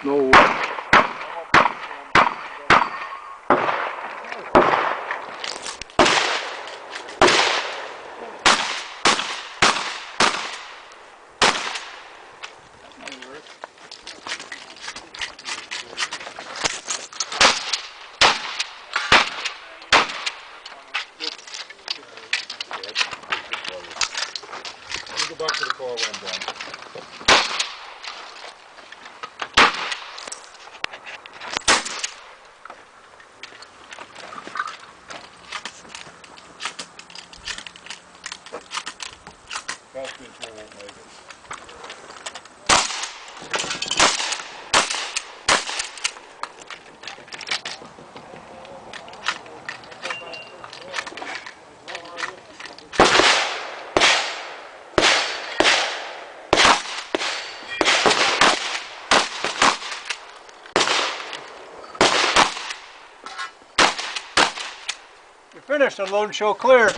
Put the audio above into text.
No. Go back to the car when I'm done. Fast control won't make it. You're finished. Unload and show clear.